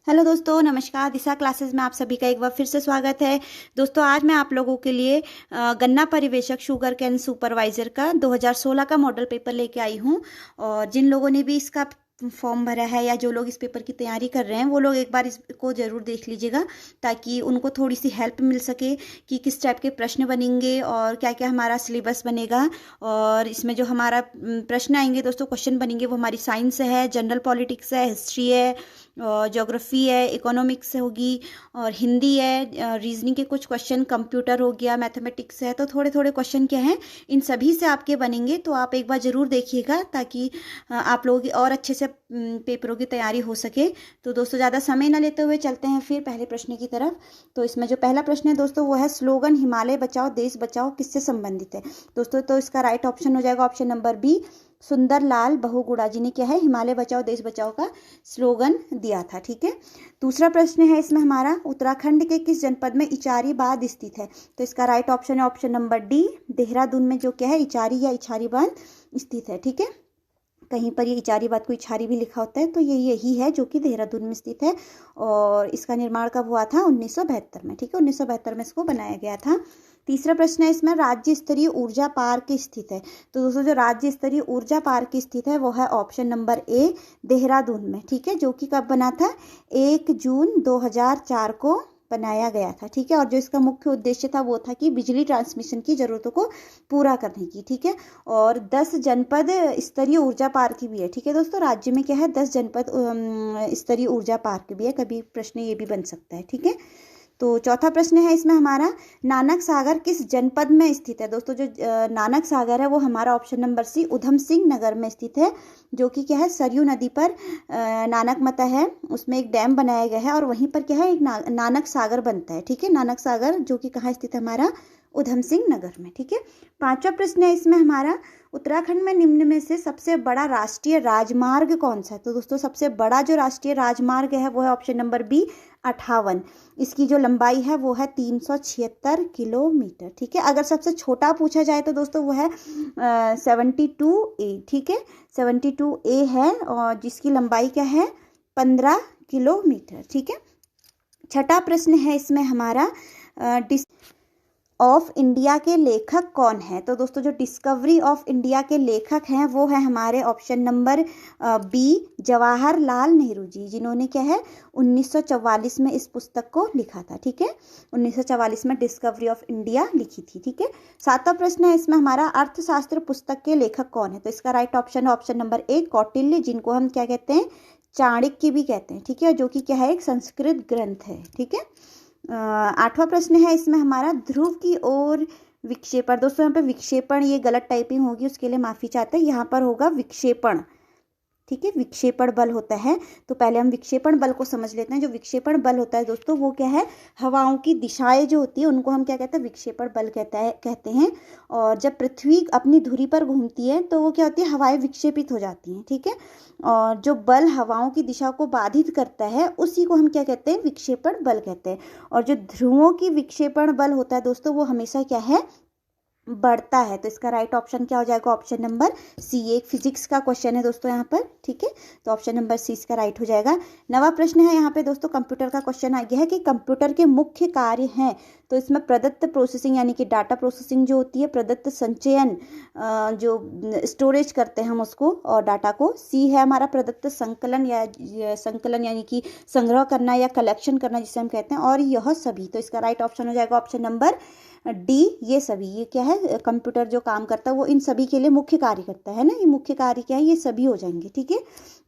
Hello दोस्तों, नमस्कार। दिशा classes में आप सभी का एक बार फिर से स्वागत है। दोस्तों, आज मैं आप लोगों के लिए गन्ना परिवेशक शुगर कैन सुपरवाइजर का 2016 का मॉडल पेपर लेके आई हूँ। और जिन लोगों ने भी इसका फॉर्म भरा है या जो लोग इस पेपर की तैयारी कर रहे हैं वो लोग एक बार इसको ज़रूर देख लीजिएगा, ताकि उनको थोड़ी सी हेल्प मिल सके कि किस टाइप के प्रश्न बनेंगे और क्या क्या हमारा सिलेबस बनेगा। और इसमें जो हमारा प्रश्न आएंगे दोस्तों, क्वेश्चन बनेंगे, वो हमारी साइंस है, जनरल पॉलिटिक्स है, हिस्ट्री है, ज्योग्राफी है, इकोनॉमिक्स होगी और हिंदी है, रीजनिंग के कुछ क्वेश्चन, कंप्यूटर हो गया, मैथमेटिक्स है। तो थोड़े थोड़े क्वेश्चन क्या हैं, इन सभी से आपके बनेंगे। तो आप एक बार ज़रूर देखिएगा, ताकि आप लोगों की और अच्छे से पेपरों की तैयारी हो सके। तो दोस्तों, ज़्यादा समय ना लेते हुए चलते हैं फिर पहले प्रश्न की तरफ। तो इसमें जो पहला प्रश्न है दोस्तों, वो है स्लोगन हिमालय बचाओ देश बचाओ किससे संबंधित है दोस्तों। तो इसका राइट ऑप्शन हो जाएगा option number B. Sundarlal Bahuguna ji ने क्या है, हिमालय बचाओ देश बचाओ का स्लोगन दिया था। ठीक है। दूसरा प्रश्न है इसमें हमारा, उत्तराखंड के किस जनपद में इचारीबाद स्थित है। तो इसका राइट ऑप्शन है ऑप्शन नंबर डी। देहरादून में जो क्या है, इचारी या इछारीबाद स्थित है। ठीक है। कहीं पर ये इचारीबाद को इछारी भी लिखा होता है, तो ये यही है जो कि देहरादून में स्थित है। और इसका निर्माण कब हुआ था, 1972 में। ठीक है, 1972 में इसको बनाया गया था। तीसरा प्रश्न है इसमें, राज्य स्तरीय ऊर्जा पार्क स्थित है। तो दोस्तों, जो राज्य स्तरीय ऊर्जा पार्क स्थित है वो है ऑप्शन नंबर ए, देहरादून में। ठीक है, जो कि कब बना था, 1 जून 2004 को बनाया गया था। ठीक है। और जो इसका मुख्य उद्देश्य था वो था कि बिजली ट्रांसमिशन की जरूरतों को पूरा करने की। ठीक है। और 10 जनपद स्तरीय ऊर्जा पार्क भी है। ठीक है दोस्तों, राज्य में क्या है, 10 जनपद स्तरीय ऊर्जा पार्क भी है। कभी प्रश्न ये भी बन सकता है। ठीक है। तो चौथा प्रश्न है इसमें हमारा, नानक सागर किस जनपद में स्थित है। दोस्तों, जो नानक सागर है वो हमारा ऑप्शन नंबर सी, उधम सिंह नगर में स्थित है, जो कि क्या है, सरयू नदी पर नानक मता है, उसमें एक डैम बनाया गया है और वहीं पर क्या है, एक नानक सागर बनता है। ठीक है, नानक सागर जो कि कहाँ स्थित है, हमारा उधम सिंह नगर में। ठीक है। पांचवा प्रश्न है इसमें हमारा, उत्तराखंड में निम्न में से सबसे बड़ा राष्ट्रीय राजमार्ग कौन सा है। तो दोस्तों, सबसे बड़ा जो राष्ट्रीय राजमार्ग है वो है ऑप्शन नंबर बी, 58। इसकी जो लंबाई है वो है 376 किलोमीटर। ठीक है। अगर सबसे छोटा पूछा जाए तो दोस्तों वो है 72A। ठीक है, 72A है, और जिसकी लंबाई क्या है, 15 किलोमीटर। ठीक है। छठा प्रश्न है इसमें हमारा, ऑफ इंडिया के लेखक कौन है। तो दोस्तों, जो डिस्कवरी ऑफ इंडिया के लेखक हैं वो है हमारे option number B, Jawaharlal Nehru ji, जिन्होंने क्या है, 1944 में इस पुस्तक को लिखा था। ठीक है, 1944 में डिस्कवरी ऑफ इंडिया लिखी थी। ठीक है। सातवां प्रश्न है इसमें हमारा, अर्थशास्त्र पुस्तक के लेखक कौन है। तो इसका राइट ऑप्शन है ऑप्शन नंबर ए, कौटिल्य, जिनको हम क्या कहते हैं, चाणक्य भी कहते हैं। ठीक है, जो कि क्या है, एक संस्कृत ग्रंथ है। ठीक है। आठवां प्रश्न है इसमें हमारा, ध्रुव की ओर विक्षेपण। दोस्तों, यहाँ पे विक्षेपण, ये गलत टाइपिंग होगी, उसके लिए माफी चाहते हैं। यहाँ पर होगा विक्षेपण। ठीक है, विक्षेपण बल होता है। तो पहले हम विक्षेपण बल को समझ लेते हैं। जो विक्षेपण बल होता है दोस्तों, वो क्या है, हवाओं की दिशाएं जो होती है उनको हम क्या कहते हैं, विक्षेपण बल कहते हैं। और जब पृथ्वी अपनी धुरी पर घूमती है तो वो क्या होती है, हवाएं विक्षेपित हो जाती हैं। ठीक है। और जो बल हवाओं की दिशा को बाधित करता है उसी को हम क्या कहते हैं, विक्षेपण बल कहते हैं। और जो ध्रुवों की विक्षेपण बल होता है दोस्तों, वो हमेशा क्या है, बढ़ता है। तो इसका राइट ऑप्शन क्या हो जाएगा, ऑप्शन नंबर सी। एक फिजिक्स का क्वेश्चन है दोस्तों यहाँ पर। ठीक है, तो ऑप्शन नंबर सी इसका राइट हो जाएगा। नवा प्रश्न है यहाँ पे दोस्तों, कंप्यूटर का क्वेश्चन आ गया है कि कंप्यूटर के मुख्य कार्य हैं। तो इसमें प्रदत्त प्रोसेसिंग यानी कि डाटा प्रोसेसिंग जो होती है, प्रदत्त संचयन, जो स्टोरेज करते हैं हम उसको और डाटा को। सी है हमारा प्रदत्त संकलन, या संकलन यानी कि संग्रह करना या कलेक्शन करना जिसे हम कहते हैं, और यह सभी। तो इसका राइट ऑप्शन हो जाएगा ऑप्शन नंबर डी, ये सभी। ये क्या है, कंप्यूटर जो काम करता है वो इन सभी के लिए मुख्य कार्य करता है ना, ये मुख्य कार्य क्या है, ये सभी हो जाएंगे। ठीक है।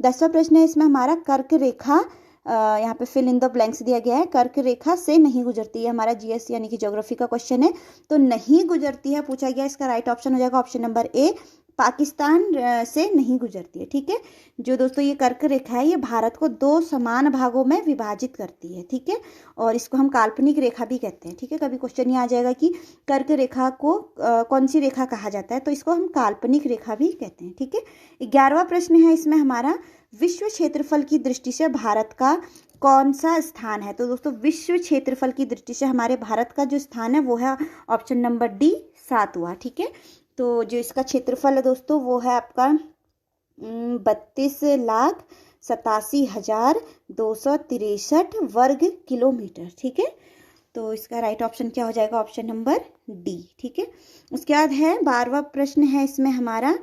10वां प्रश्न है इसमें हमारा, कर्क रेखा, यहाँ पे फिल इन द ब्लैंक्स दिया गया है, कर्क रेखा से नहीं गुजरती है। हमारा जीएस यानी कि ज्योग्राफी का क्वेश्चन है। तो नहीं गुजरती है पूछा गया, इसका राइट ऑप्शन हो जाएगा ऑप्शन नंबर ए, पाकिस्तान से नहीं गुजरती है। ठीक है। जो दोस्तों ये कर्क रेखा है, ये भारत को 2 समान भागों में विभाजित करती है। ठीक है। और इसको हम काल्पनिक रेखा भी कहते हैं। ठीक है, कभी क्वेश्चन ये आ जाएगा कि कर्क रेखा को कौन सी रेखा कहा जाता है, तो इसको हम काल्पनिक रेखा भी कहते हैं। ठीक है। 11वां प्रश्न है इसमें हमारा, विश्व क्षेत्रफल की दृष्टि से भारत का कौन सा स्थान है। तो दोस्तों, विश्व क्षेत्रफल की दृष्टि से हमारे भारत का जो स्थान है वो है ऑप्शन नंबर डी, 7वां। ठीक है। तो जो इसका क्षेत्रफल है दोस्तों, वो है आपका 32 लाख 87,263 वर्ग किलोमीटर। ठीक है, तो इसका राइट ऑप्शन क्या हो जाएगा? Option number D. ठीक है, उसके बाद है 12वां प्रश्न है इसमें हमारा,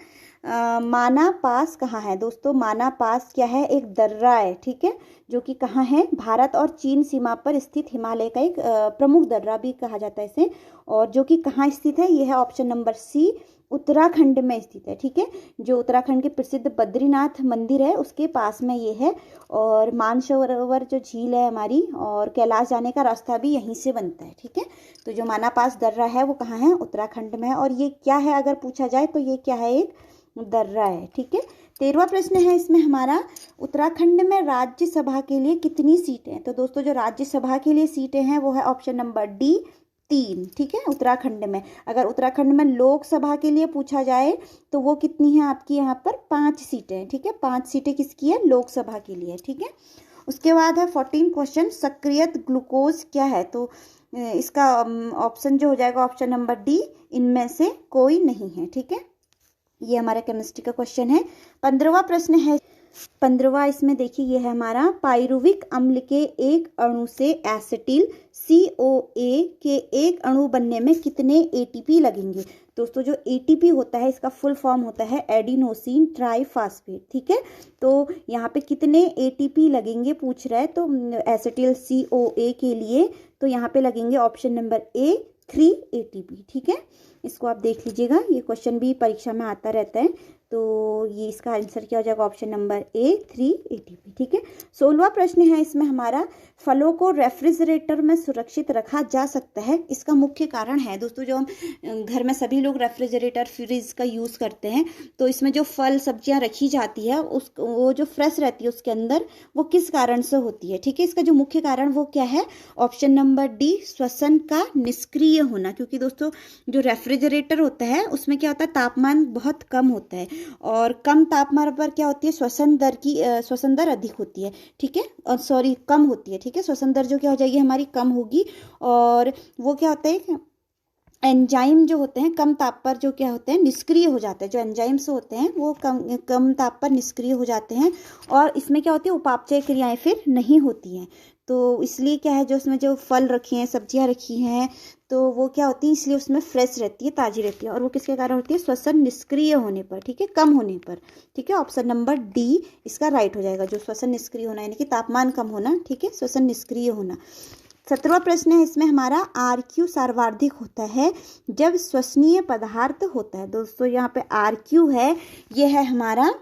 माना पास कहाँ है? दोस्तों माना पास क्या है? एक दर्रा है। ठीक है, जो कि कहाँ है? भारत और चीन सीमा पर स्थित हिमालय का एक प्रमुख दर्रा भी कहा जाता है इसे, और जो कि कहाँ स्थित है? ये है ऑप्शन नंबर सी, उत्तराखंड में स्थित है। ठीक है, जो उत्तराखंड के प्रसिद्ध बद्रीनाथ मंदिर है उसके पास में ये है, और मानसरोवर जो झील है हमारी, और कैलाश जाने का रास्ता भी यहीं से बनता है। ठीक है, तो जो माना पास दर्रा है वो कहाँ है? उत्तराखंड में है। और ये क्या है अगर पूछा जाए तो ये क्या है? एक दर्रा है। ठीक है, 13वां प्रश्न है इसमें हमारा, उत्तराखंड में राज्यसभा के लिए कितनी सीटें हैं? तो दोस्तों जो राज्यसभा के लिए सीटें हैं वो है ऑप्शन नंबर डी, 3। ठीक है, उत्तराखंड में। अगर उत्तराखंड में लोकसभा के लिए पूछा जाए तो वो कितनी है आपकी? यहाँ पर 5 सीटें हैं। ठीक है, 5 सीटें किसकी है? लोकसभा के लिए। ठीक है, उसके बाद है 14 क्वेश्चन, सक्रियत ग्लूकोज क्या है? तो इसका ऑप्शन जो हो जाएगा ऑप्शन नंबर डी, इनमें से कोई नहीं है। ठीक है, ये हमारा केमिस्ट्री का क्वेश्चन है। 15वां प्रश्न है, 15वां इसमें देखिए ये है हमारा, पाइरुविक अम्ल के एक अणु से एसिटिल COA के एक अणु बनने में कितने ATP लगेंगे? दोस्तों जो ATP होता है इसका फुल फॉर्म होता है एडिनोसिन ट्राइफास्फेट। ठीक है, तो यहाँ पे कितने ATP लगेंगे पूछ रहा है, तो एसिटिल COA के लिए तो यहाँ पे लगेंगे ऑप्शन नंबर ए, 3 ATP। ठीक है, इसको आप देख लीजिएगा, ये क्वेश्चन भी परीक्षा में आता रहता है, तो ये इसका आंसर क्या हो जाएगा? Option number A, 3 ATP। ठीक है, 16वां प्रश्न है इसमें हमारा, फलों को रेफ्रिजरेटर में सुरक्षित रखा जा सकता है, इसका मुख्य कारण है? दोस्तों जो हम घर में सभी लोग रेफ्रिजरेटर फ्रिज का यूज़ करते हैं, तो इसमें जो फल सब्जियां रखी जाती है वो जो फ्रेश रहती है उसके अंदर, वो किस कारण से होती है? ठीक है, इसका जो मुख्य कारण वो क्या है? ऑप्शन नंबर डी, श्वसन का निष्क्रिय होना। क्योंकि दोस्तों जो रेफ्रिजरेटर होता है उसमें क्या होता है? तापमान बहुत कम होता है, और कम तापमान पर क्या होती है? श्वसन दर अधिक होती है। ठीक है, और सॉरी कम होती है। ठीक है, श्वसन दर जो क्या हो जाएगी हमारी? कम होगी, और वो क्या होता है? एंजाइम जो होते हैं कम ताप पर जो क्या होते हैं? निष्क्रिय हो जाते हैं। जो एंजाइम्स होते हैं वो कम ताप पर निष्क्रिय हो जाते हैं, और इसमें क्या होती है? उपापचय क्रियाएं फिर नहीं होती हैं। तो इसलिए क्या है, जो उसमें जो फल रखी हैं, सब्जियां रखी हैं, तो वो क्या होती है? इसलिए उसमें फ्रेश रहती है, ताजी रहती है, और वो किसके कारण होती है? श्वसन निष्क्रिय होने पर। ठीक है, कम होने पर। ठीक है, ऑप्शन नंबर डी इसका राइट हो जाएगा, जो श्वसन निष्क्रिय होना यानी कि तापमान कम होना। ठीक है, श्वसन निष्क्रिय होना। 17वां प्रश्न है इसमें हमारा, RQ सर्वाधिक होता है जब श्वसनीय पदार्थ होता है। दोस्तों यहाँ पे RQ है, ये है हमारा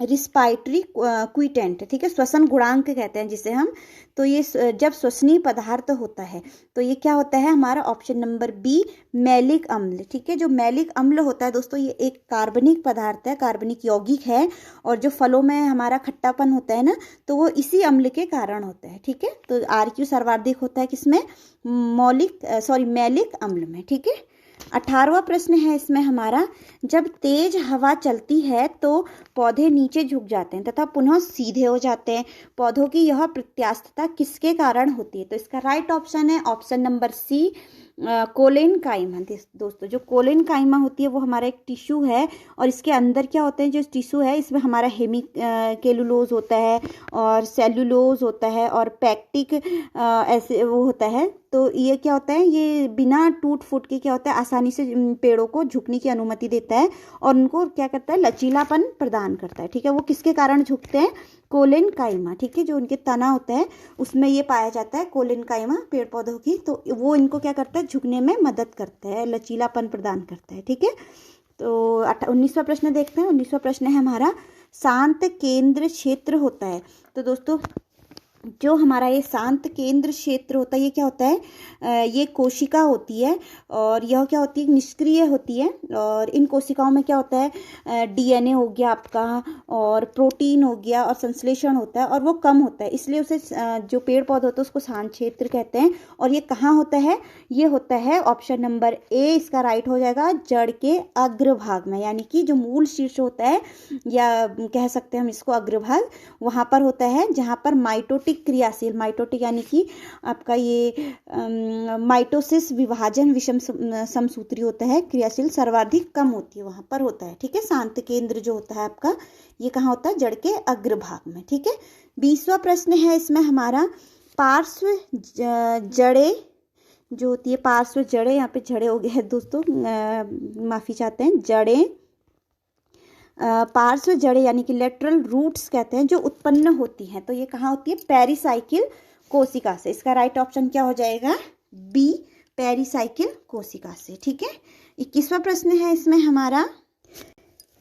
रिस्पायटरी क्विटेंट। ठीक है, श्वसन गुणांक कहते हैं जिसे हम, तो ये जब श्वसनीय पदार्थ होता है तो ये क्या होता है हमारा? ऑप्शन नंबर बी, मैलिक अम्ल। ठीक है, जो मैलिक अम्ल होता है दोस्तों ये एक कार्बनिक पदार्थ है, कार्बनिक यौगिक है, और जो फलों में हमारा खट्टापन होता है ना, तो वो इसी अम्ल के कारण होता है। ठीक है, तो RQ सर्वाधिक होता है किसमें? मैलिक अम्ल में। ठीक है, 18वां प्रश्न है इसमें हमारा, जब तेज हवा चलती है तो पौधे नीचे झुक जाते हैं तथा पुनः सीधे हो जाते हैं, पौधों की यह प्रत्यास्थता किसके कारण होती है? तो इसका राइट ऑप्शन है ऑप्शन नंबर सी, कोलेन काइमा। दोस्तों जो कोलेन काइमा होती है वो हमारा एक टिश्यू है, और इसके अंदर क्या होता है? जो टिश्यू है इसमें हमारा केलुलोज होता है, और सेल्यूलोज होता है, और पैक्टिक ऐसे वो होता है। तो ये क्या होता है? ये बिना टूट फूट के क्या होता है? आसानी से पेड़ों को झुकने की अनुमति देता है, और उनको क्या करता है? लचीलापन प्रदान करता है। ठीक है, वो किसके कारण झुकते हैं? कोलेन काइमा। ठीक है, जो उनके तना होता है उसमें ये पाया जाता है कोलेन काइमा पेड़ पौधों की, तो वो इनको क्या करता है? झुकने में मदद करता है, लचीलापन प्रदान करता है। ठीक है, तो 19वां प्रश्न देखते हैं। 19वां प्रश्न है हमारा, शांत केंद्र क्षेत्र होता है। तो दोस्तों जो हमारा ये शांत केंद्र क्षेत्र होता है ये क्या होता है? ये कोशिका होती है, और यह क्या होती है? निष्क्रिय होती है, और इन कोशिकाओं में क्या होता है? DNA हो गया आपका, और प्रोटीन हो गया, और संश्लेषण होता है, और वो कम होता है, इसलिए उसे जो पेड़ पौधे होते हैं उसको शांत क्षेत्र कहते हैं। और ये कहाँ होता है? ये होता है ऑप्शन नंबर ए, इसका राइट हो जाएगा, जड़ के अग्रभाग में, यानी कि जो मूल शीर्ष होता है, या कह सकते हैं हम इसको अग्रभाग, वहाँ पर होता है जहाँ पर माइटोटिक माइटोटिक क्रियाशील, माइटोटिक यानी कि आपका ये माइटोसिस विभाजन विषम समसूत्री होता है, क्रियाशील सर्वाधिक कम होती है, वहां पर होता है। ठीक है, शांत केंद्र जो होता है आपका ये कहाँ होता है, जड़ के अग्रभाग में। ठीक है, 20वां प्रश्न है इसमें हमारा, पार्श्व जड़े जो होती है, पार्श्व जड़े, यहाँ पे जड़े हो गए हैं दोस्तों, माफी चाहते हैं, जड़े, पार्श्व जड़े यानी कि लेटरल रूट्स कहते हैं, जो उत्पन्न होती हैं, तो ये कहाँ होती है, पेरिसाइकिल कोशिका से। इसका राइट ऑप्शन क्या हो जाएगा, बी, पेरिसाइकिल कोशिका से। ठीक है, 21वां प्रश्न है इसमें हमारा,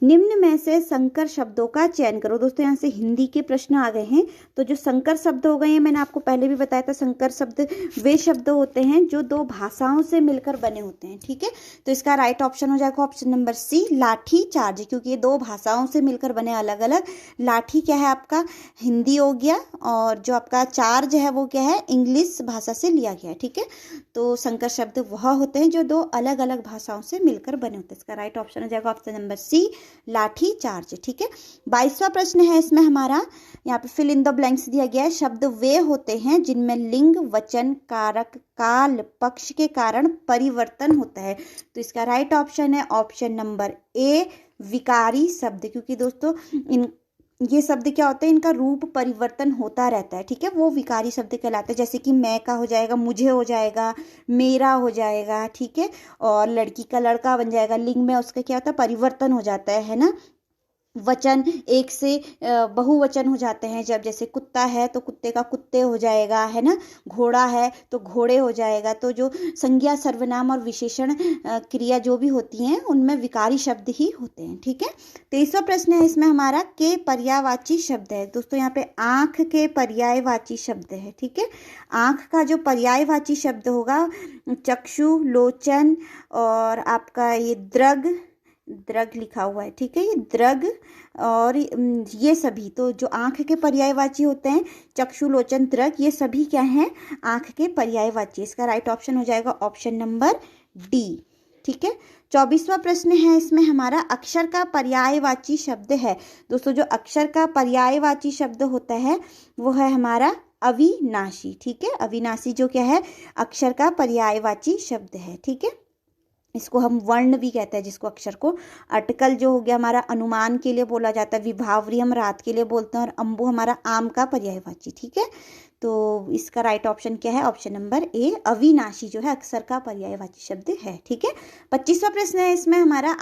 निम्न में से संकर शब्दों का चयन करो। दोस्तों यहाँ से हिंदी के प्रश्न आ गए हैं, तो जो संकर शब्द हो गए हैं, मैंने आपको पहले भी बताया था, संकर शब्द वे शब्द होते हैं जो दो भाषाओं से मिलकर बने होते हैं। ठीक है, तो इसका राइट ऑप्शन हो जाएगा ऑप्शन नंबर सी, लाठी चार्ज, क्योंकि ये दो भाषाओं से मिलकर बने अलग अलग। लाठी क्या है आपका, हिंदी हो गया, और जो आपका चार्ज है वो क्या है, इंग्लिश भाषा से लिया गया है। ठीक है, तो संकर शब्द वह होते हैं जो दो अलग अलग भाषाओं से मिलकर बने होते हैं। इसका राइट ऑप्शन हो जाएगा ऑप्शन नंबर सी, लाठी चार्ज। ठीक है, 22वां प्रश्न है इसमें हमारा, यहाँ पे फिल इन द ब्लैंक्स दिया गया है, शब्द वे होते हैं जिनमें लिंग, वचन, कारक, काल, पक्ष के कारण परिवर्तन होता है। तो इसका राइट ऑप्शन है ऑप्शन नंबर ए, विकारी शब्द, क्योंकि दोस्तों ये शब्द क्या होते हैं, इनका रूप परिवर्तन होता रहता है। ठीक है, वो विकारी शब्द कहलाते हैं, जैसे कि मैं का हो जाएगा मुझे हो जाएगा, मेरा हो जाएगा। ठीक है, और लड़की का लड़का बन जाएगा, लिंग में उसका क्या होता है, परिवर्तन हो जाता है ना। वचन एक से बहुवचन हो जाते हैं, जब जैसे कुत्ता है तो कुत्ते का कुत्ते हो जाएगा, है ना, घोड़ा है तो घोड़े हो जाएगा। तो जो संज्ञा, सर्वनाम और विशेषण क्रिया जो भी होती हैं उनमें विकारी शब्द ही होते हैं। ठीक है, 23वां प्रश्न है इसमें हमारा, के पर्यायवाची शब्द है। दोस्तों यहाँ पे आंख के पर्यायवाची शब्द है। ठीक है, आंख का जो पर्यायवाची शब्द होगा, चक्षु, लोचन, और आपका ये दृग, द्रग लिखा हुआ है। ठीक है, ये द्रग और ये सभी, तो जो आंख के पर्यायवाची होते हैं, चक्षु, लोचन, द्रग, ये सभी क्या हैं, आंख के पर्यायवाची। इसका राइट ऑप्शन हो जाएगा ऑप्शन नंबर डी। ठीक है, 24वां प्रश्न है इसमें हमारा, अक्षर का पर्यायवाची शब्द है। दोस्तों जो अक्षर का पर्यायवाची शब्द होता है वो है हमारा अविनाशी। ठीक है, अविनाशी जो क्या है, अक्षर का पर्यायवाची शब्द है। ठीक है, इसको हम वर्ण भी कहते हैं, जिसको अक्षर को। अटकल जो हो गया हमारा अनुमान के लिए बोला जाता है, विभावरी हम रात के लिए बोलते हैं, और अम्बु हमारा आम का पर्यायवाची। ठीक है, तो इसका राइट ऑप्शन क्या है, ऑप्शन नंबर ए, अविनाशी जो है अक्षर का पर्यायवाची शब्द है। ठीक है, 25वां प्रश्न है इसमें हमारा,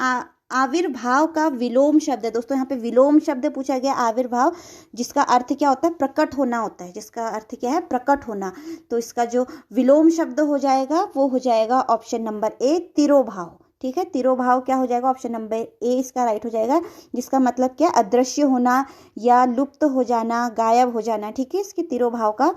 आविर्भाव का विलोम शब्द है। दोस्तों यहाँ पे विलोम शब्द पूछा गया, आविर्भाव, जिसका अर्थ क्या होता है, प्रकट होना होता है, जिसका अर्थ क्या है, प्रकट होना। तो इसका जो विलोम शब्द हो जाएगा वो हो जाएगा ऑप्शन नंबर ए, तिरोभाव। ठीक है, तिरोभाव क्या हो जाएगा, ऑप्शन नंबर ए इसका राइट हो जाएगा, जिसका मतलब क्या, अदृश्य होना या लुप्त हो जाना, गायब हो जाना। ठीक है, इसके तिरोभाव का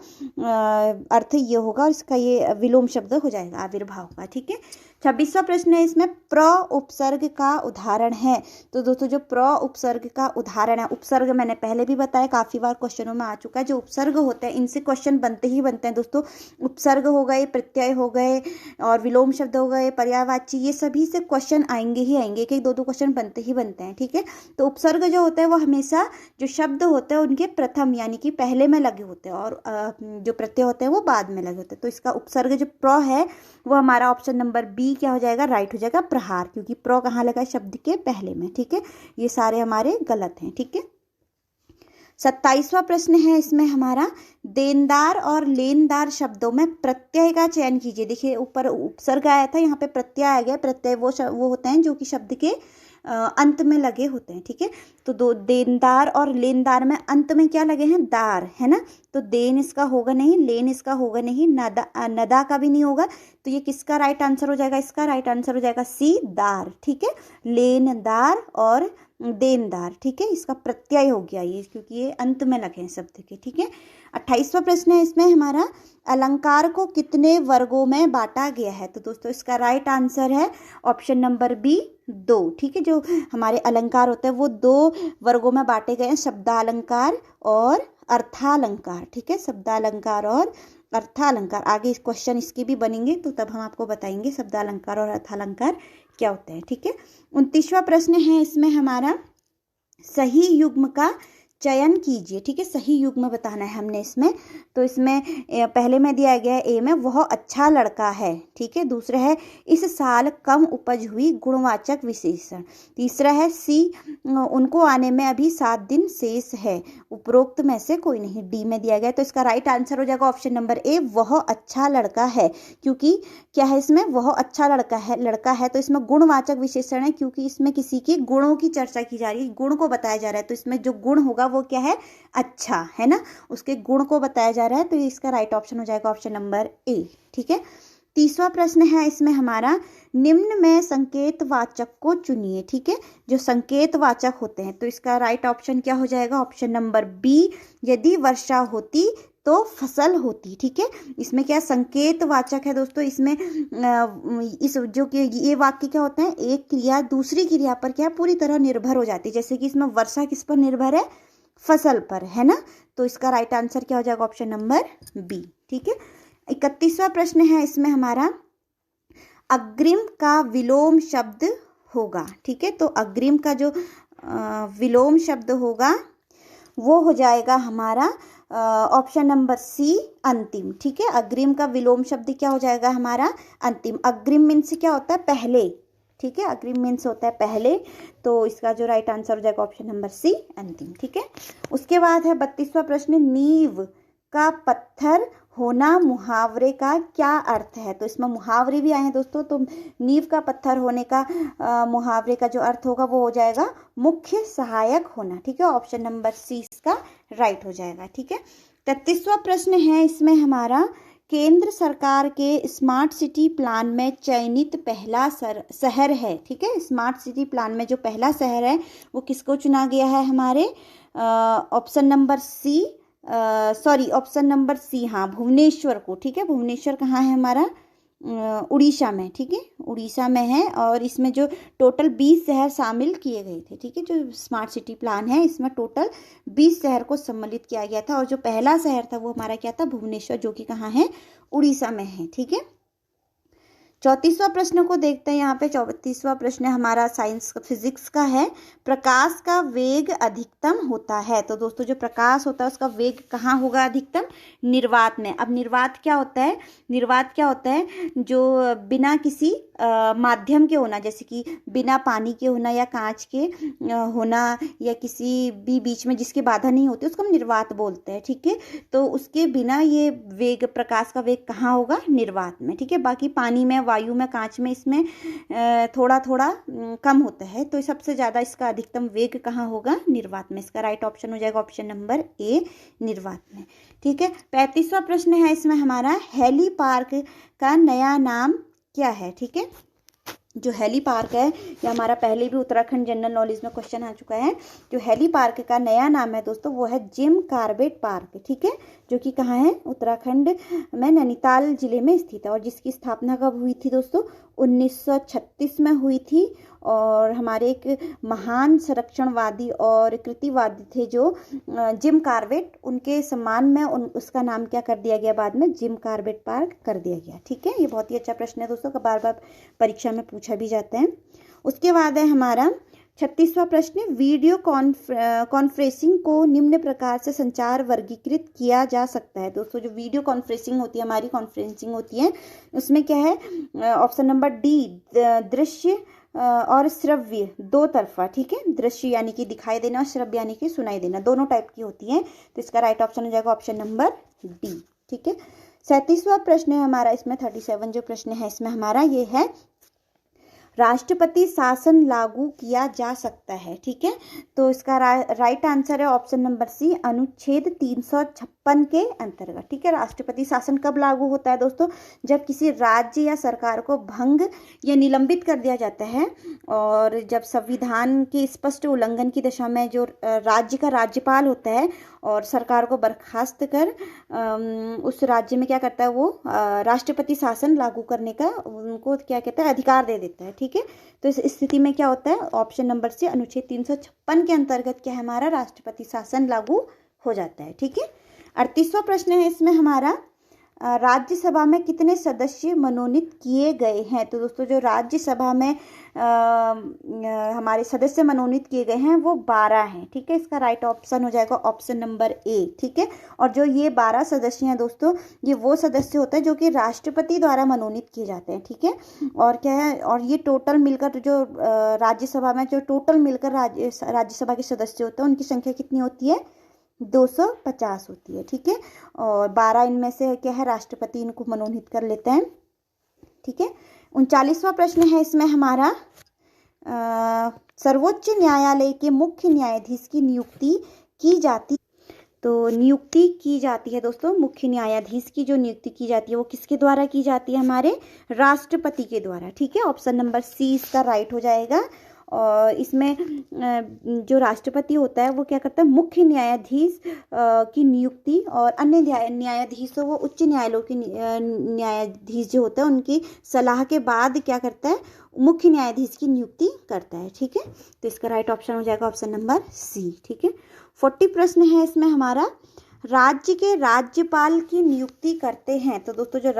अर्थ ये होगा, इसका ये विलोम शब्द हो जाएगा आविर्भाव का। ठीक है, 26वां प्रश्न है इसमें, प्र उपसर्ग का उदाहरण है। तो दोस्तों जो प्र उपसर्ग का उदाहरण है, उपसर्ग मैंने पहले भी बताया, काफी बार क्वेश्चनों में आ चुका है, जो उपसर्ग होते हैं इनसे क्वेश्चन बनते ही बनते हैं दोस्तों। उपसर्ग हो गए, प्रत्यय हो गए, और विलोम शब्द हो गए, पर्यायवाची, ये सभी से क्वेश्चन आएंगे ही आएंगे, एक एक दो क्वेश्चन बनते ही बनते हैं। ठीक है, तो उपसर्ग जो होता है वो हमेशा जो शब्द होते हैं उनके प्रथम यानी कि पहले में लगे होते हैं, और जो प्रत्यय होते हैं वो बाद में लगे होते हैं। तो इसका उपसर्ग जो प्र है वो हमारा ऑप्शन नंबर बी क्या हो जाएगा, राइट हो जाएगा, प्रहार, क्योंकि प्र कहाँ लगा है, शब्द के पहले में। ठीक है, ये सारे हमारे गलत हैं। ठीक है, 27वां प्रश्न है इसमें हमारा, देनदार और लेनदार शब्दों में प्रत्यय का चयन कीजिए। देखिए ऊपर उपसर्ग आया था, यहाँ पे प्रत्यय आ गया। प्रत्यय वो होते हैं जो कि शब्द के अंत में लगे होते हैं। ठीक है, तो दो देनदार और लेनदार में अंत में क्या लगे हैं, दार, है ना, तो देन इसका होगा नहीं, लेन इसका होगा नहीं, नदा का भी नहीं होगा। तो ये किसका राइट आंसर हो जाएगा, इसका राइट आंसर हो जाएगा सी, दार। ठीक है, लेनदार और देनदार। ठीक है, इसका प्रत्यय हो गया ये, क्योंकि ये अंत में लगे हैं शब्द के। ठीक है, 28वां प्रश्न है इसमें हमारा, अलंकार को कितने वर्गों में बांटा गया है। तो दोस्तों इसका राइट आंसर है ऑप्शन नंबर बी, 2। ठीक है, जो हमारे अलंकार होते हैं वो 2 वर्गों में बांटे गए हैं, शब्दालंकार और अर्थालंकार। ठीक है, शब्दालंकार और अर्थालंकार। आगे इस क्वेश्चन इसके भी बनेंगे, तो तब हम आपको बताएंगे शब्दालंकार और अर्थालंकार क्या होते हैं। ठीक है, 29वां प्रश्न है इसमें हमारा, सही युग्म का चयन कीजिए, ठीक है, सही युग्म बताना है हमने इसमें। तो इसमें पहले में दिया गया है ए में, वह अच्छा लड़का है, ठीक है। दूसरा है इस साल कम उपज हुई, गुणवाचक विशेषण। तीसरा है सी, उनको आने में अभी 7 दिन शेष है, उपरोक्त में से कोई नहीं। डी में दिया गया है, तो इसका राइट आंसर हो जाएगा ऑप्शन नंबर ए, वह अच्छा लड़का है। क्योंकि क्या है इसमें, वह अच्छा लड़का है, तो इसमें गुणवाचक विशेषण है, क्योंकि इसमें किसी के गुणों की चर्चा की जा रही है, गुण को बताया जा रहा है। तो इसमें जो गुण होगा वो क्या है, अच्छा है ना, उसके गुण को बताया जा रहा है। तो इसका राइट ऑप्शन हो जाएगा ऑप्शन नंबर ए, ठीक है। तीसरा प्रश्न है इसमें हमारा, निम्न में संकेतवाचक को चुनिए, ठीक है, जो संकेतवाचक होते हैं। तो इसका राइट ऑप्शन क्या हो जाएगा, ऑप्शन नंबर बी, यदि वर्षा होती तो फसल होती, ठीक है। इसमें क्या संकेतवाचक है दोस्तों, इसमें इस जो कि ये वाक्य क्या होता है, एक क्रिया दूसरी क्रिया पर क्या पूरी तरह निर्भर हो जाती है। जैसे कि इसमें वर्षा किस पर निर्भर है, फसल पर, है ना। तो इसका राइट आंसर क्या हो जाएगा, ऑप्शन नंबर बी, ठीक है। 31वां प्रश्न है इसमें हमारा, अग्रिम का विलोम शब्द होगा, ठीक है। तो अग्रिम का जो विलोम शब्द होगा वो हो जाएगा हमारा ऑप्शन नंबर सी, अंतिम, ठीक है। अग्रिम का विलोम शब्द क्या हो जाएगा हमारा, अंतिम। अग्रिम मीन्स क्या होता है, पहले, ठीक है, अग्रिम मीन्स होता है पहले। तो इसका जो राइट आंसर हो जाएगा ऑप्शन नंबर सी, अंतिम, ठीक है। उसके बाद है 32वां प्रश्न, नींव का पत्थर होना मुहावरे का क्या अर्थ है। तो इसमें मुहावरे भी आए हैं दोस्तों। तो नींव का पत्थर होने का मुहावरे का जो अर्थ होगा वो हो जाएगा मुख्य सहायक होना, ठीक है। ऑप्शन नंबर सी इसका राइट हो जाएगा, ठीक है। 33वां प्रश्न है इसमें हमारा, केंद्र सरकार के स्मार्ट सिटी प्लान में चयनित पहला शहर है, ठीक है। स्मार्ट सिटी प्लान में जो पहला शहर है वो किसको चुना गया है, हमारे option number C, option number C, हाँ, भुवनेश्वर को, ठीक है। भुवनेश्वर कहाँ है हमारा, उड़ीसा में, ठीक है, उड़ीसा में है। और इसमें जो टोटल 20 शहर शामिल किए गए थे, ठीक है। जो स्मार्ट सिटी प्लान है इसमें टोटल 20 शहर को सम्मिलित किया गया था, और जो पहला शहर था वो हमारा क्या था, भुवनेश्वर, जो कि कहाँ है, उड़ीसा में है, ठीक है। 34वां प्रश्न को देखते हैं यहाँ पे। 34वां प्रश्न हमारा साइंस फिजिक्स का है, प्रकाश का वेग अधिकतम होता है। तो दोस्तों जो प्रकाश होता है उसका वेग कहाँ होगा अधिकतम, निर्वात में। अब निर्वात क्या होता है, निर्वात क्या होता है, जो बिना किसी माध्यम के होना, जैसे कि बिना पानी के होना या कांच के होना या किसी भी बीच में जिसकी बाधा नहीं होती उसको हम निर्वात बोलते हैं, ठीक है। तो उसके बिना ये वेग, प्रकाश का वेग कहाँ होगा, निर्वात में, ठीक है। बाकी पानी में, वायु में, कांच में इसमें थोड़ा थोड़ा कम होता है। तो सबसे ज़्यादा इसका अधिकतम वेग कहाँ होगा, निर्वात में। इसका राइट ऑप्शन हो जाएगा ऑप्शन नंबर ए, निर्वात में, ठीक है। 35वां प्रश्न है इसमें हमारा, हेली पार्क का नया नाम क्या है, ठीक है। जो हेली पार्क है ये हमारा पहले भी उत्तराखंड जनरल नॉलेज में क्वेश्चन आ चुका है। जो हेली पार्क का नया नाम है दोस्तों वो है जिम कॉर्बेट पार्क, ठीक है, जो कि कहाँ है, उत्तराखंड में नैनीताल जिले में स्थित है। और जिसकी स्थापना कब हुई थी दोस्तों, 1936 में हुई थी। और हमारे एक महान संरक्षणवादी और कृतिवादी थे जो जिम कॉर्बेट, उनके सम्मान में उसका नाम क्या कर दिया गया, बाद में जिम कॉर्बेट पार्क कर दिया गया, ठीक है। ये बहुत ही अच्छा प्रश्न है दोस्तों, का बार बार परीक्षा में पूछा भी जाता है। उसके बाद है हमारा 36वां प्रश्न, वीडियो कॉन्फ्रेंसिंग को निम्न प्रकार से संचार वर्गीकृत किया जा सकता है। दोस्तों जो वीडियो कॉन्फ्रेंसिंग होती है, हमारी कॉन्फ्रेंसिंग होती है, उसमें क्या है, ऑप्शन नंबर डी, दृश्य और श्रव्य दो तरफा, ठीक है। दृश्य यानी कि दिखाई देना और श्रव्य यानी कि सुनाई देना, दोनों टाइप की होती है। तो इसका राइट ऑप्शन हो जाएगा ऑप्शन नंबर डी, ठीक है। 37वां प्रश्न है हमारा इसमें, 37 जो प्रश्न है इसमें हमारा ये है, राष्ट्रपति शासन लागू किया जा सकता है, ठीक है। तो इसका राइट आंसर है ऑप्शन नंबर सी, अनुच्छेद 356 के अंतर्गत, ठीक है। राष्ट्रपति शासन कब लागू होता है दोस्तों, जब किसी राज्य या सरकार को भंग या निलंबित कर दिया जाता है, और जब संविधान के स्पष्ट उल्लंघन की दशा में जो राज्य का राज्यपाल होता है और सरकार को बर्खास्त कर उस राज्य में क्या करता है, वो राष्ट्रपति शासन लागू करने का उनको क्या कहता है, अधिकार दे देता है, ठीक है। तो इस स्थिति में क्या होता है, ऑप्शन नंबर सी, अनुच्छेद 356 के अंतर्गत क्या है, हमारा राष्ट्रपति शासन लागू हो जाता है, ठीक है। 38वां प्रश्न है इसमें हमारा, राज्यसभा में कितने सदस्य मनोनीत किए गए हैं? तो दोस्तों जो राज्यसभा में हमारे सदस्य मनोनीत किए गए हैं वो 12 हैं। ठीक है, इसका राइट ऑप्शन हो जाएगा ऑप्शन नंबर ए। ठीक है, और जो ये 12 सदस्य हैं दोस्तों, ये वो सदस्य होते हैं जो कि राष्ट्रपति द्वारा मनोनीत किए जाते हैं। ठीक है, और क्या है, और ये टोटल मिलकर जो राज्यसभा में जो टोटल मिलकर राज्यसभा के सदस्य होते हैं उनकी संख्या कितनी होती है? 250 होती है। ठीक है, और 12 इनमें से क्या है, राष्ट्रपति इनको मनोनीत कर लेते हैं। ठीक है, 39वां प्रश्न है इसमें हमारा, सर्वोच्च न्यायालय के मुख्य न्यायाधीश की नियुक्ति की जाती, तो नियुक्ति की जाती है दोस्तों, मुख्य न्यायाधीश की जो नियुक्ति की जाती है वो किसके द्वारा की जाती है? हमारे राष्ट्रपति के द्वारा। ठीक है, ऑप्शन नंबर सी इसका राइट हो जाएगा। और इसमें जो राष्ट्रपति होता है वो क्या करता है, मुख्य न्यायाधीश की नियुक्ति और अन्य न्यायाधीशों, वो उच्च न्यायालयों के न्यायाधीश जो होते हैं उनकी सलाह के बाद क्या करता है, मुख्य न्यायाधीश की नियुक्ति करता है। ठीक है, तो इसका राइट ऑप्शन हो जाएगा ऑप्शन नंबर सी। ठीक है, 40 प्रश्न है इसमें हमारा, राज्य के राज्यपाल की नियुक्ति करते हैं। तो दोस्तों जो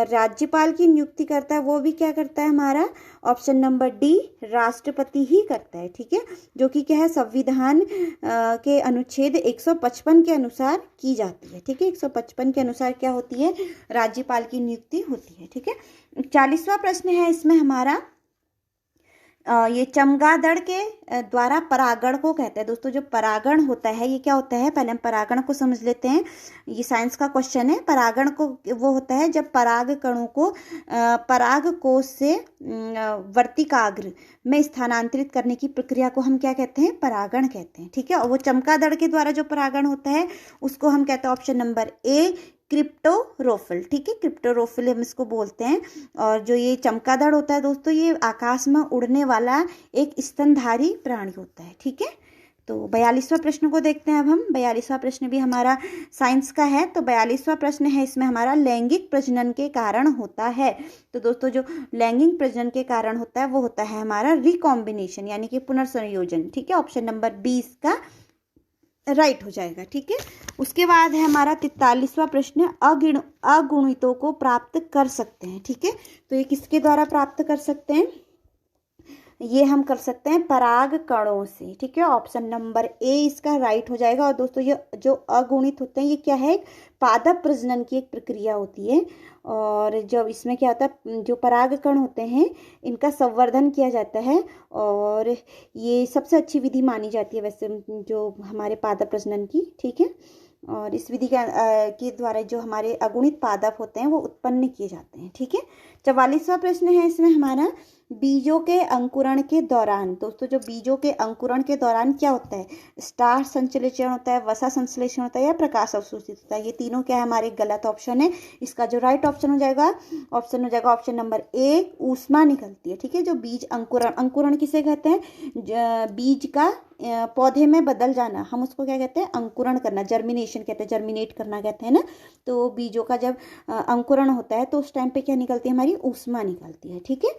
राज्यपाल की नियुक्ति करता है वो भी क्या करता है हमारा, ऑप्शन नंबर डी, राष्ट्रपति ही करता है। ठीक है, जो कि क्या है, संविधान के अनुच्छेद 155 के अनुसार की जाती है। ठीक है, 155 के अनुसार क्या होती है, राज्यपाल की नियुक्ति होती है। ठीक है, 40वां प्रश्न है इसमें हमारा, ये चमगादड़ के द्वारा परागण को कहते हैं। दोस्तों जो परागण होता है ये क्या होता है, पहले हम परागण को समझ लेते हैं। ये साइंस का क्वेश्चन है। परागण को वो होता है जब पराग कणों को पराग कोश से वर्तिकाग्र में स्थानांतरित करने की प्रक्रिया को हम क्या कहते हैं, परागण कहते हैं। ठीक है, और वो चमगादड़ के द्वारा जो परागण होता है उसको हम कहते हैं ऑप्शन नंबर ए, क्रिप्टोरोफिल। ठीक है, क्रिप्टोरोफिल हम इसको बोलते हैं। और जो ये चमगादड़ होता है दोस्तों, ये आकाश में उड़ने वाला एक स्तनधारी प्राणी होता है। ठीक है, तो 42वां प्रश्न को देखते हैं अब हम। 42वां प्रश्न भी हमारा साइंस का है। तो 42वां प्रश्न है इसमें हमारा, लैंगिक प्रजनन के कारण होता है। तो दोस्तों जो लैंगिक प्रजनन के कारण होता है वो होता है हमारा रिकॉम्बिनेशन, यानी कि पुनर्संयोजन। ठीक है, ऑप्शन नंबर 20 का राइट हो जाएगा। ठीक है, उसके बाद है हमारा 43वां प्रश्न, अगुणितों को प्राप्त कर सकते हैं। ठीक है, तो ये किसके द्वारा प्राप्त कर सकते हैं, ये हम कर सकते हैं पराग कणों से। ठीक है, ऑप्शन नंबर ए इसका राइट हो जाएगा। और दोस्तों ये जो अगुणित होते हैं ये क्या है, पादप प्रजनन की एक प्रक्रिया होती है। और जब इसमें क्या होता है, जो पराग कण होते हैं इनका संवर्धन किया जाता है, और ये सबसे अच्छी विधि मानी जाती है वैसे जो हमारे पादप प्रजनन की। ठीक है, और इस विधि के द्वारा जो हमारे अगुणित पादप होते हैं वो उत्पन्न किए जाते हैं। ठीक है, 44वां प्रश्न है इसमें हमारा, बीजों के अंकुरण के दौरान। दोस्तों जो बीजों के अंकुरण के दौरान क्या होता है, स्टार्च संश्लेषण होता है, वसा संश्लेषण होता है, या प्रकाश अवशोषित होता है। ये तीनों क्या है हमारे गलत ऑप्शन है। इसका जो राइट ऑप्शन हो जाएगा ऑप्शन नंबर ए, ऊष्मा निकलती है। ठीक है, जो बीज अंकुरण किसे कहते हैं, बीज का पौधे में बदल जाना, हम उसको क्या कहते हैं, अंकुरण करना, जर्मिनेशन कहते हैं, जर्मिनेट करना कहते हैं ना। तो बीजों का जब अंकुरण होता है तो उस टाइम पे क्या निकलती है, हमारी ऊष्मा निकलती है। ठीक है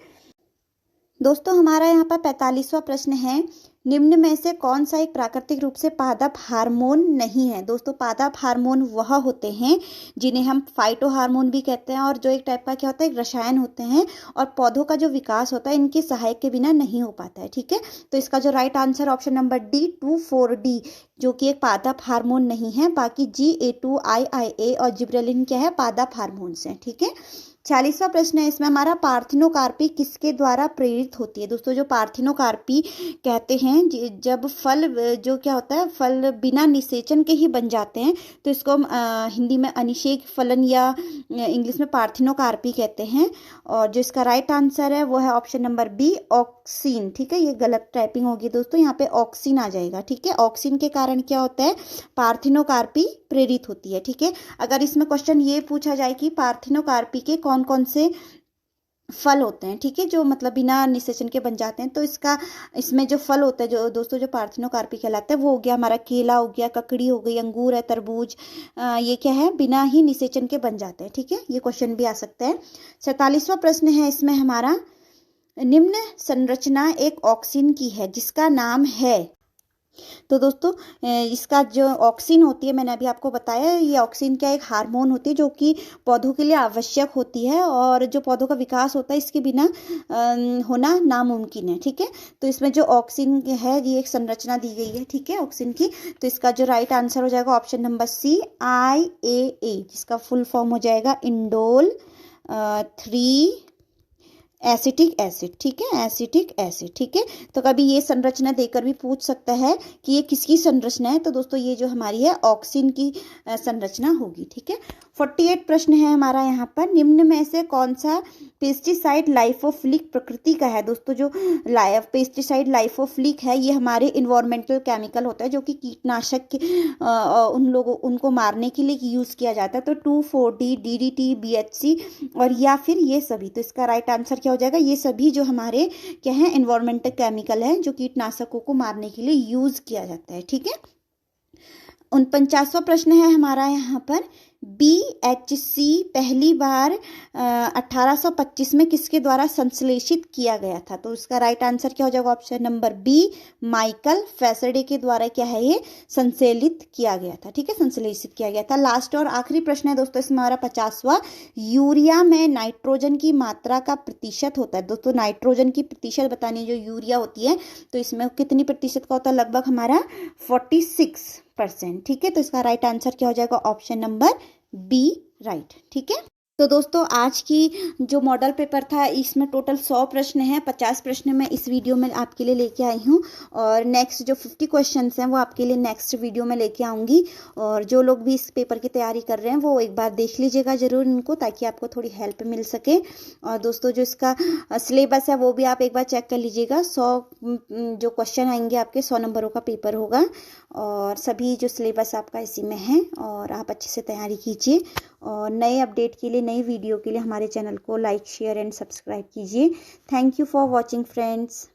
दोस्तों, हमारा यहाँ पर 45वां प्रश्न है, निम्न में से कौन सा एक प्राकृतिक रूप से पादप हार्मोन नहीं है। दोस्तों पादप हार्मोन वह होते हैं जिन्हें हम फाइटो हार्मोन भी कहते हैं, और जो एक टाइप का क्या होता है, एक रसायन होते हैं, और पौधों का जो विकास होता है इनके सहायक के बिना नहीं हो पाता है। ठीक है, तो इसका जो right answer option number D, 2,4-D, जो कि एक पादप हार्मोन नहीं है। बाकी GA2, IIA और जिब्रेलिन क्या है, पादप हार्मोन्स हैं। ठीक है, 46वां प्रश्न है इसमें हमारा, पार्थिनोकार्पी किसके द्वारा प्रेरित होती है। दोस्तों जो पार्थिनोकार्पी कहते हैं, जब फल जो क्या होता है, फल बिना निषेचन के ही बन जाते हैं, तो इसको हम हिंदी में अनिषेक फलन या इंग्लिश में पार्थिनोकार्पी कहते हैं। और जो इसका राइट आंसर है वो है ऑप्शन नंबर बी, ऑक्सीन। ठीक है, ये गलत टाइपिंग होगी दोस्तों, यहाँ पे ऑक्सीन आ जाएगा। ठीक है, ऑक्सीन के कारण क्या होता है, पार्थिनोकार्पी प्रेरित होती है। ठीक है, अगर इसमें क्वेश्चन ये पूछा जाए कि पार्थिनोकार्पी के कौन कौन से फल होते हैं, ठीक है, जो मतलब बिना निषेचन के बन जाते हैं, तो इसमें जो फल होता है जो दोस्तों जो पार्थिनोकार्पी कहलाता है वो हो गया हमारा केला, हो गया ककड़ी, हो गई अंगूर है, तरबूज, ये क्या है, बिना ही निषेचन के बन जाते हैं। ठीक है, ये क्वेश्चन भी आ सकता है। 47वां प्रश्न है इसमें हमारा, निम्न संरचना एक ऑक्सीन की है जिसका नाम है। तो दोस्तों इसका जो ऑक्सिन होती है, मैंने अभी आपको बताया, ये ऑक्सिन क्या एक हार्मोन होती है जो कि पौधों के लिए आवश्यक होती है, और जो पौधों का विकास होता है इसके बिना होना नामुमकिन है। ठीक है, तो इसमें जो ऑक्सिन है ये एक संरचना दी गई है, ठीक है, ऑक्सिन की। तो इसका जो राइट आंसर हो जाएगा ऑप्शन नंबर सी, IAA, जिसका फुल फॉर्म हो जाएगा इंडोल 3 एसिटिक एसिड। ठीक है, एसिटिक एसिड। ठीक है, तो कभी ये संरचना देकर भी पूछ सकता है कि ये किसकी संरचना है, तो दोस्तों ये जो हमारी है ऑक्सिन की संरचना होगी। ठीक है, 48 प्रश्न है हमारा यहाँ पर। निम्न में से कौन सा पेस्टिसाइड लाइफोफिलिक प्रकृति का है? दोस्तों जो पेस्टिसाइड लाइफोफिलिक है ये हमारे इन्वायरमेंटल केमिकल होता है जो कि कीटनाशक उनको मारने के लिए यूज किया जाता है। तो 2,4-D, DDT, BHC और या फिर ये सभी। तो इसका राइट आंसर क्या हो जाएगा? ये सभी जो हमारे क्या है, इन्वायरमेंटल केमिकल है जो कीटनाशकों को मारने के लिए यूज किया जाता है। ठीक है, 49वां प्रश्न है हमारा यहाँ पर। BHC पहली बार 1825 में किसके द्वारा संश्लेषित किया गया था? तो इसका राइट आंसर क्या हो जाएगा? Option number B, Michael Faraday के द्वारा क्या है ये संश्लेषित किया गया था। ठीक है, संश्लेषित किया गया था। लास्ट और आखिरी प्रश्न है दोस्तों इसमें हमारा 50वां। यूरिया में नाइट्रोजन की मात्रा का प्रतिशत होता है। दोस्तों नाइट्रोजन की प्रतिशत बतानी, जो यूरिया होती है तो इसमें कितनी प्रतिशत का होता है? लगभग हमारा 46%। ठीक है, तो इसका राइट आंसर क्या हो जाएगा? Option number B, right. ठीक है, तो दोस्तों आज की जो मॉडल पेपर था इसमें टोटल 100 प्रश्न हैं। 50 प्रश्न मैं इस वीडियो में आपके लिए लेके आई हूँ, और नेक्स्ट जो 50 क्वेश्चंस हैं वो आपके लिए नेक्स्ट वीडियो में लेके आऊँगी। और जो लोग भी इस पेपर की तैयारी कर रहे हैं वो एक बार देख लीजिएगा ज़रूर इनको, ताकि आपको थोड़ी हेल्प मिल सके। और दोस्तों जो इसका सिलेबस है वो भी आप एक बार चेक कर लीजिएगा। 100 जो क्वेश्चन आएंगे आपके 100 नंबरों का पेपर होगा, और सभी जो सिलेबस आपका इसी में है, और आप अच्छे से तैयारी कीजिए। और नए अपडेट के लिए, नई वीडियो के लिए हमारे चैनल को लाइक, शेयर एंड सब्सक्राइब कीजिए। Thank you for watching friends.